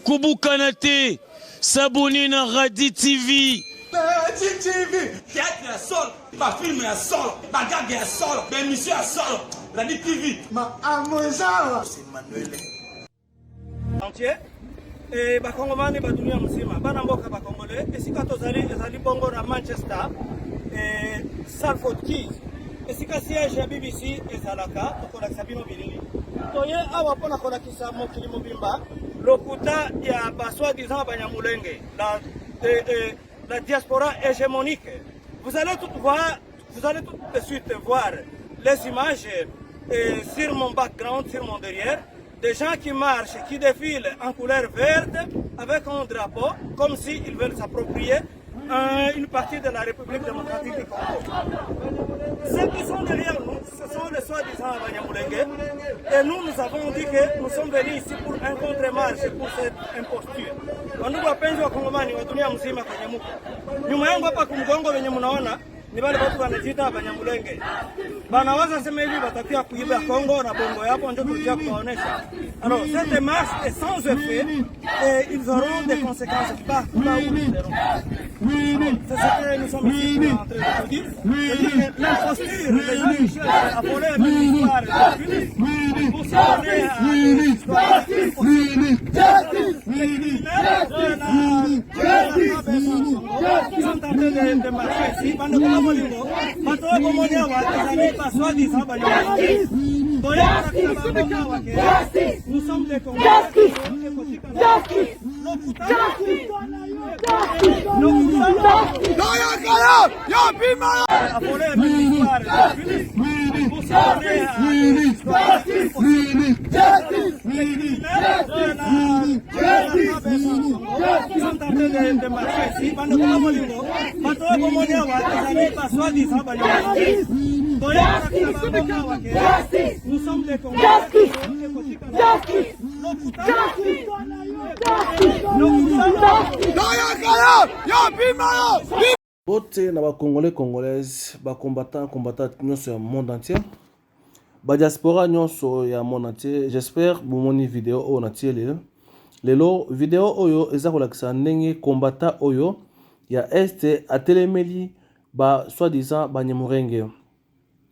Koubou Kanate, s'abonner à Radi TV. TV, théâtre à sol, ma film à sol, ma gag à sol, ma émission à sol, Radi TV. Ma amoiselle, c'est Manuel. Entier. Et bakongomani badunia mzima bana mboka bakongole esika tozali ezali bongo na Manchester et Salford Keys esika siège ya BBC ezalaka tokolakisa bino bilili toye awa mpona kolakisa mokili mobimba lokuta ya basoi-disant banyamulenge la diaspora hégémonique. Vous allez tout de suite voir les images sur mon background, sur mon derrière. Des gens qui marchent, qui défilent en couleur verte avec un drapeau, comme s'ils veulent s'approprier une partie de la République démocratique du Congo. Ceux qui sont derrière nous, ce sont les soi-disant Banyamulenge. Et nous avons dit que nous sommes venus ici pour un contre-marche, pour cette imposture. Wandugu wapenzi wa Kongomani wa dunia mzima kwenye muko. Nyuma yangu hapa kumgongo wenye mnaona ni wale watu wanajiita Banyamulenge. Banawaza sema hivi watakia kuiba Kongo na bongo yapo ndio tukia kuwaonesha. Alors cette démarche est sans effet et ils auront des conséquences partout là où ils seront. C'est ce que nous sommes ici en train de vous dire. C'est l'imposture, les gens qui cherchent à voler une histoire pour se donner à l'histoire. Ils sont en train de marcher ici. Nous sommes des Congolais. Nous sommes des Congolais. Bote na ba Congolais Congolaises, ba combattants nyonso ya monde entier, ba diaspora nyonso ya monde entier. J'espère bomoni vidéo oyo na tie lelo vidéo oyo eza kolakisa ndenge combattant oyo ya este atelemeli ba soi-disant Banyamulenge.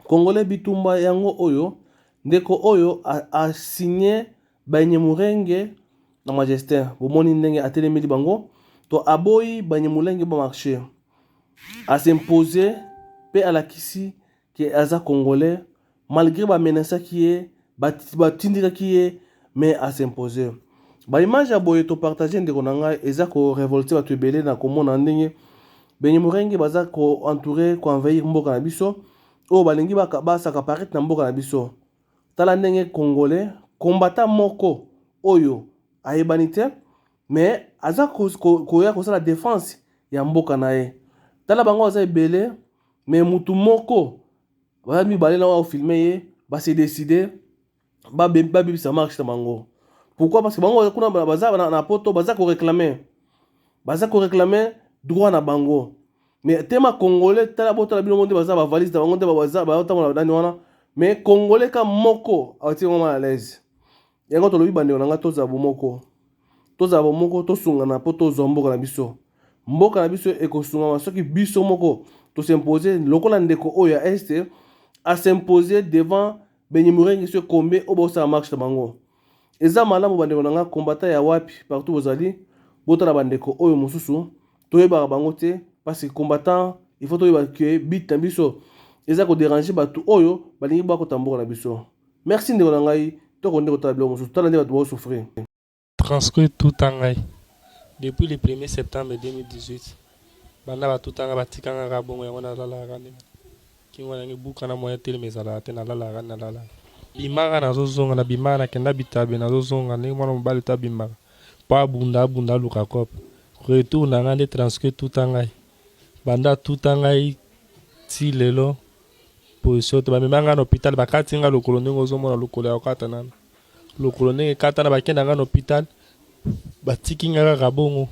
Congolais bitumba yango oyo ndeko oyo a signé Banyamulenge na majesté. Bomoni ndenge atelemeli bango to aboyi Banyamulenge ba marché à s'imposer pe à la kisi qui aza Congolais malgré ba menace qui est ba tindika qui est mais à s'imposer. Ba image ya boye to partager ndeko nanga eza ko révolter ba tebele na komona ndenge Banyamulenge baza ko entourer ko envahir mboka na biso o balingi ba saka paraître na mboka na biso. Tala ndenge Congolais combattant moko oyo ayebanite mais aza koya ko la défense ya mboka na ye. Tala bango aza ebele mais mutu moko ba mibale na wa filmer ye ba se décider ba bibisa marche na bango. Pourquoi? Parce que bango kuna baza na poto baza ko réclamer droit na bango. Mais tema Congolais tala boto la bino monde baza ba valise na bango te baza ba otamona dani wana mais Congolais ka moko ati ngoma à l'aise. Yango to lobi bande nga toza bomoko to sunga na poto zo mboka na biso. Mboka na biso ekosunga soki biso moko to s'imposer lokola ndeko oya este à s'imposer devant Banyamulenge sur combien obosa marche na bango. Eza malamu bandeko nga combattant ya wapi partout bozali botala bandeko oyo mususu toyeba bango te parce que combattant il faut toyeba que bit na biso eza ko déranger batu oyo balingi ba ko tamboka na biso. Merci ndeko ngai to ko ndeko tablo mususu tala ndeko to souffrir. Transcrit tout en depuis le 1er septembre 2018. Banda ba tout en batikanga ka bongo yango na la rane. Ki ngwana ngi buka na moya tele mezala te na la rane na la. Bimara na zozonga na bimara na kenda bitabe na zozonga ni mwana mbali ta bimara. Pa bunda luka kop. Retour na ngande transcrit tout en Banda tout en ti lelo position to ba memanga na hôpital bakatinga lokolo ndenge ozomona lokolo ya kata nana. Lokolo ndenge kata na bakenda na hôpital batikinga ka bongo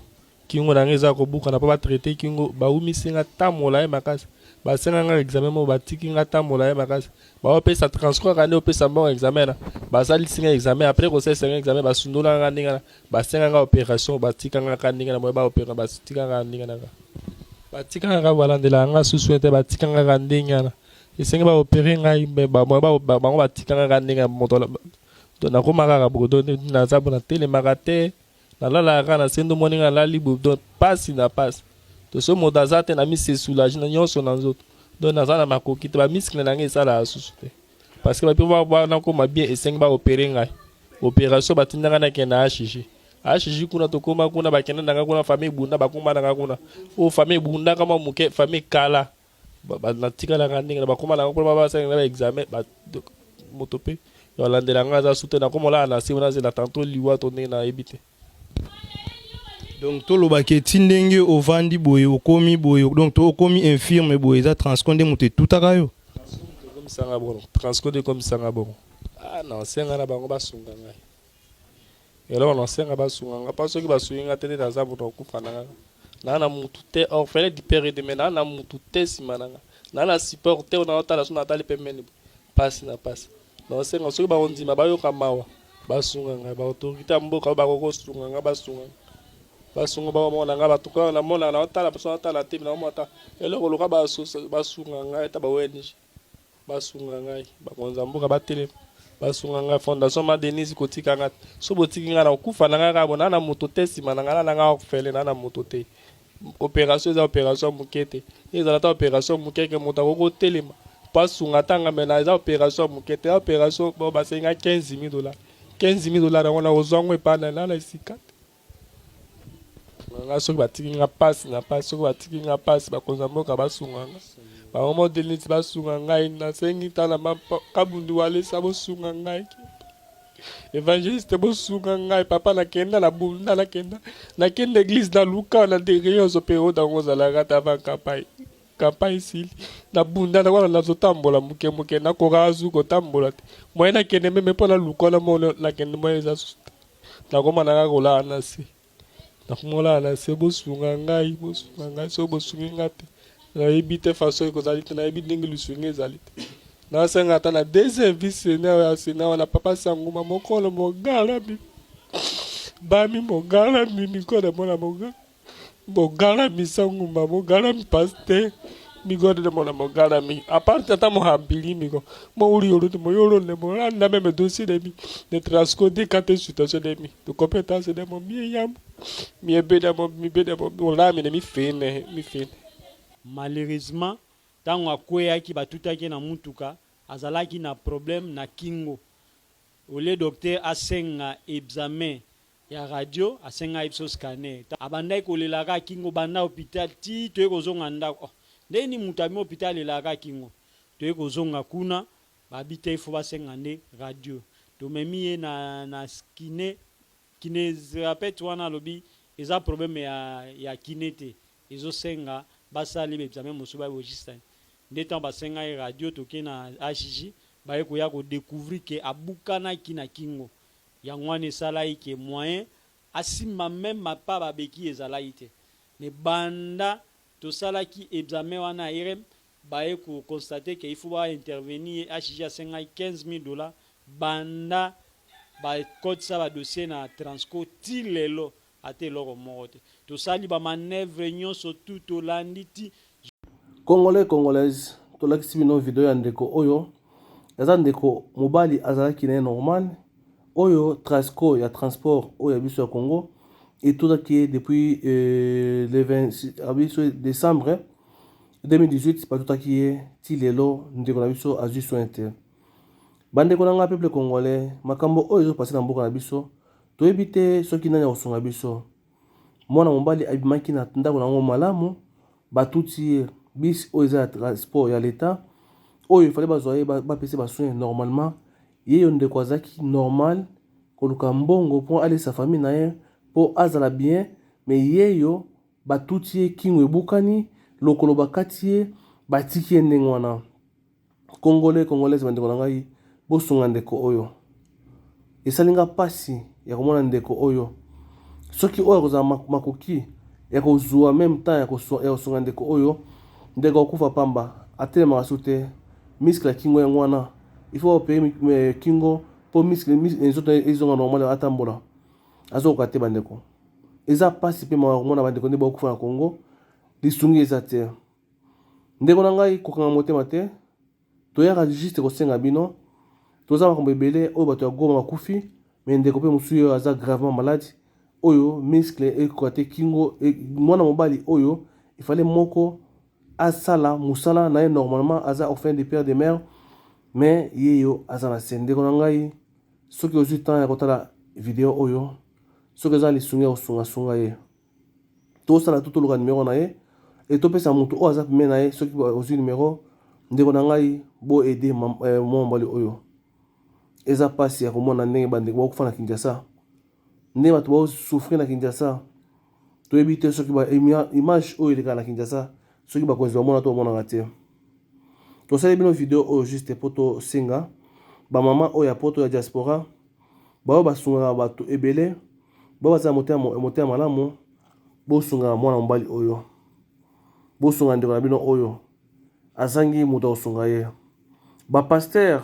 kingo na ngeza ko buka na pa ba traiter kingo ba umisinga tamola e makasi basenga nga examen mo batiki nga tambola ya makasi baopesa transport kande opesa bon examen na basalisi nga examen après kosalisa nga examen basundola nga ndinga na basenga nga opération batika nga kandinga na moyeba opéra batika nga ndinga na batika nga balandela nga susu ete batika nga kandinga na esenga baopere ngai bango batika nga kandinga moto nakomaka bodo naza bona telemaka te nalalaka na sendo moninga nalali bodo pasi na pasi to so moto aza te na misi esoulage na nyonso na nzoto donc naza na makoki te bamiskle na ngai esalaka susu te parce que bape banakoma bien esengi baopere ngai opération batindanga nakende HG kuna tokoma kuna bakende nanga kuna famille bunda bakoma nanga kuna o famille bunda kama muke famille kala natikalaka ndenge na bakoma nanga kuna babasalinga baexamen moto pe yolandela nga aza sute nakomolaka na nsima nazela tanto liwa to ndenge nayebi te. Donc tolobaki eti ndenge ovandi boye okomi boye donc to okomi infirme boye eza transconde moto etutaka yo komisanga bono transconde komisanga bono non senga na bango basunga ngai eloko nasenga basunga nga mpa soki basungi nga te nde naza moto okufa na nga naa na mutu te orphelin du père et de mère naa na mutu te nsima na nga naa na support te naotala so natali pembeni pasi na pasi nasenga soki bakondima bayoka mawa basunga ngai baautorité ya mboka oyo bakokosunga nga basunga basunga bamona nga batuka na mona na otala so natala te na mota eloko loka basunga ngai ta ba ONG basunga ngai bakonza mboka batelema basunga ngai fondation ma Denise kotika nga so botiki nga na okufa na nga kabo na moto te nsima na nga na nga orphelin na moto te opération eza opération moke te ezala ta opération moke ke moto akokotelema basunga tanga mena eza opération moke te opération bo basenga $15,000 $15,000 wana ozwango epana na esika nga soki batiki nga pasi na pasi soki batiki nga pasi bakonza mboka basunga nga bamomo Denise basunga ngai nasengi tala kabundu walesa bosunga ngai évangéliste bosunga ngai papa nakenda na bunda nakenda église na luka na derrière période yango ozalaka ta avant campagne esili na bunda nakwana nazotambola moke nakoka azu kotambola te moye nakende meme mpo na luka na mono nakende moye eza susu nakoma nanga kolala na se nakomolala na se bosunga ngai so bosungi nga te nayebi te façon ekozali te nayebi ndenge lusungi ezali te nasenga ata na deuxième vice-seigneur ya sena wana papa sanguma mokolo mogalami bami mogalami mikode mona mogalami sanguma mogalami paster migode de mona mogalami apart ata mohambili miko mouli yolo de moyolo ne molanda même dossier de mi de transcode kate situation de mi de compétence de mon mieyam mi beda mo molami ne mi fene malheureusement ntango akweyaki batutaki na mutuka azalaki na problème na kingo ole docteur asenga examen ya radio asenga biso scanner abandaki kolelaka kingo banda hôpital ti toye kozonga ndako ndeni mutu ami hôpital elaka kingo toye kozonga kuna babi te ifo basenga nde radio tomemi ye na kinésithérapeute wana alobi eza problème ya kine te ezosenga basali examen mosusu bayebogistani nde ntango basenga ye radio toke na HG baye koya kodécouvrir ke abukanaki na kingo yango wana esalaki ke moyen asimba meme mapa babeki ezalaki te me banda tosalaki examen wana IRM baye kokonstate ke ifo baintervenir HG asengaki $15,000 banda bakotisa badossier na transco ti lelo ate eloko moko te tosali bamanevre nyonso tu tolandi ti congolaise tolakisi bino video ya ndeko oyo eza ndeko mobali azalaki na ye normal oyo Trasco ya transport oyo ya biso ya Congo etutaki depuis le 26 décembre 2018 batutaki ye ti lelo ndeko na biso azwi soin te bandeko na nga peuple congolais makambo oyo ezopase na mboka na biso toyebi te soki nani akosunga biso mwana mobali abimaki na ndako nango malamu batuti ye bis oyo eza ya transport ya l'État oyo ifale bazwa ye bapesi basoin normalement ye yo ndeko azalaki normal koluka mbongo mpo alesa famille na ye mpo azala bien me ye yo batuti ye kingo ebukani lokolo bakati ye batiki ye ndenge wana congolaise bandeko na ngai bosunga ndeko oyo esalinga pasi ya komona ndeko oyo soki oyo akozala makoki ya kozwa même temps ya kosunga ndeko oyo ndeko kufa pamba atelema asute muscle kingo yango wana il faut opérer kingo pour muscle nzoto ezonga normal atambola azoka te bandeko eza pasi pe mona bandeko nde bakufa na Congo lisungi eza te ndeko na ngai kokanga motema te toyaka juste kosenga bino toza makambo ebele oyo bato ya Goma bakufi mais ndeko pe mosusu oyo aza gravement malade oyo muscle ekoka te kingo mwana mobali oyo il fallait moko asala musala na ye normalement aza au fin de père de mère mais yeyo aza na se ndeko na ngai soki ozwi temps ya kotala video oyo soki eza lisungi osungasunga ye tosala totoluka numero na ye e topesa motu oyo aza peme na ye soki ozwi numero ndeko na ngai bo ede mwa mobali oyo eza pasi ya komona ndenge bandeko bakufa na Kinshasa ndenge bato basouffrir na Kinshasa toyebi te soki image oyo elekaka na Kinshasa soki bakonzi bamona to bamonaka te tosali bino video oyo juste po tosenga bamama oyo ya poto ya diaspora baoyo basungaka bato ebele bao baza motema malamu bosungaka mwana mobali oyo bosunga ndeko na bino oyo azangi moto akosunga ye bapaster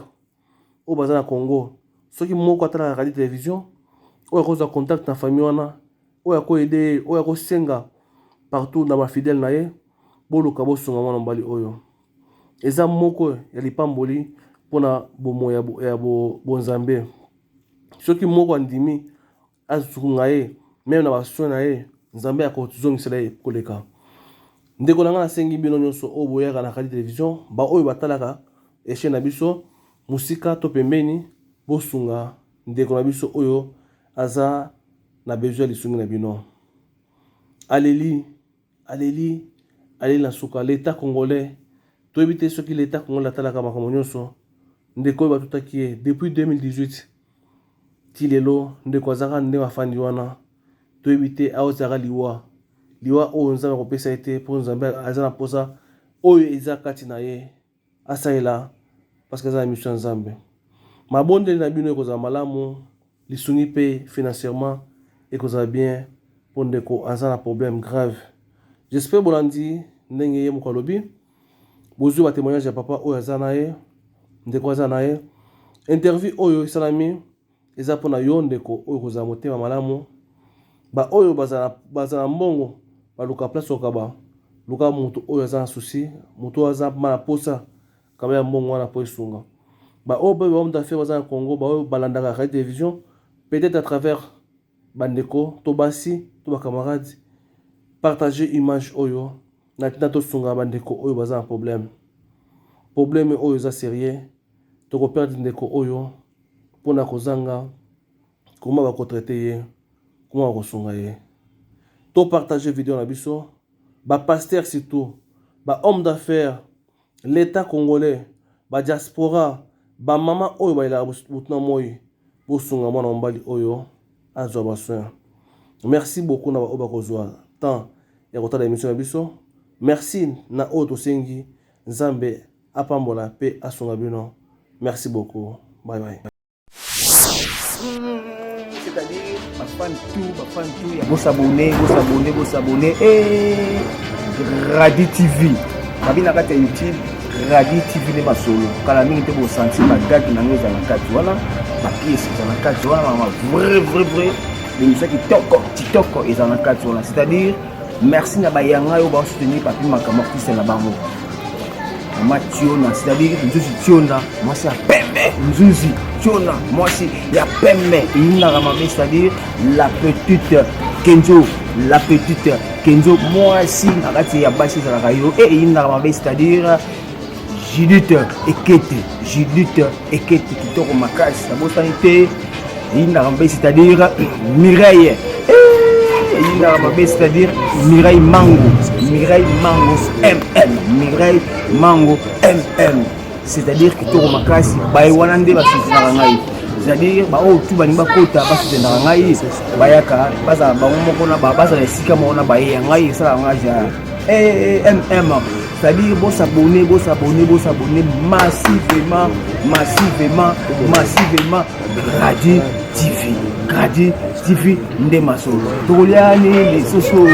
oyo baza na Congo soki moko atalaka radio télévision oyo akozwa contact na famille wana oyo akoyede oyo akosenga partout na bafidèle na ye boluka bosunga mwana mobali oyo eza moko ya lipamboli mpona bomo ya bonzambe soki moko andimi asunga ye meme na basoin na ye nzambe akozongisela ye koleka ndeko na nga nasengi bino nyonso oyo boyaka na radio télévision baoyo batalaka echaine na biso musika to pembeni bosunga ndeko na biso oyo aza na besoin lisungi na bino aleli na suka l'état congolais toyebi te soki l'état congolais atalaka makambo nyonso ndeko oyo batutaki ye depuis 2018 ti lelo ndeko azaka nde bafandi wana toyebi te aozaka liwa oyo nzambe akopesa ye te mpo nzambe aza na mposa oyo eza kati na ye asalela parce que aza na mission ya nzambe mabondeli na bino ekozala malamu lisungi mpe financièrement ekozala bien mpo ndeko aza na problème grave j'espère bolandi ndenge ye moko alobi bozwi batémoignage ya papa oyo aza na ye ndeko aza na ye interview oyo esalami eza mpona yo ndeko oyo kozala motema malamu baoyo bazala mbongo baluka place okaba luka moto oyo aza na souci moto oyo aza mala posa kama ya mbongo wana po esunga baoyo bayo bahomme d'affaires baza na Congo baoyo balandaka radio télévision peut-être à travers bandeko to basi to bakamarade partager image oyo na tina tosunga bandeko oyo baza na problème oyo eza sérieux tokoperdre ndeko oyo mpona kozanga koma bakotraite ye koma bakosunga ye to partager video na biso bapaster surtout bahomme d'affaires l'état congolais badiaspora bamama oyo bayelaka butuna moi bosunga mwana mobali oyo azwa basoin merci beaucoup na baoyo bakozwa temps ya kotala émission na biso merci na oyo tosengi nzambe apambola mpe asunga bino merci beaucoup bye bye. C'est-à-dire bafan tout ya bosabone Radio TV babina kati ya YouTube Radio TV ne basolo kala mingi te bosanti badate na ngeza na kati wana bapiese za na kati wana vrai l'émission kitoko eza na kati wana c'est-à-dire merci na bayanga yo ba soutenir papi makambo artiste na bango mama Tiona c'est-à-dire nzuzi Tiona moi c'est pembe nzuzi Tiona moi c'est ya pembe ina ramame c'est-à-dire la petite Kenzo moi si nakati ya basi za rayo et ina ramame c'est-à-dire Judith Ekete kitoko makasi na bosanité ina ramame c'est-à-dire Mireille c'est-à-dire Mireille Mango MM c'est-à-dire que to makasi bay wanande ba soutenir ngai c'est-à-dire ba o tu bani ba kota ba soutenir ngai bayaka baza ba moko na ba baza esika mona ba ye ngai sala ngaja MM c'est-à-dire bon s'abonner massivement Radio TV ndemaso toliani les soso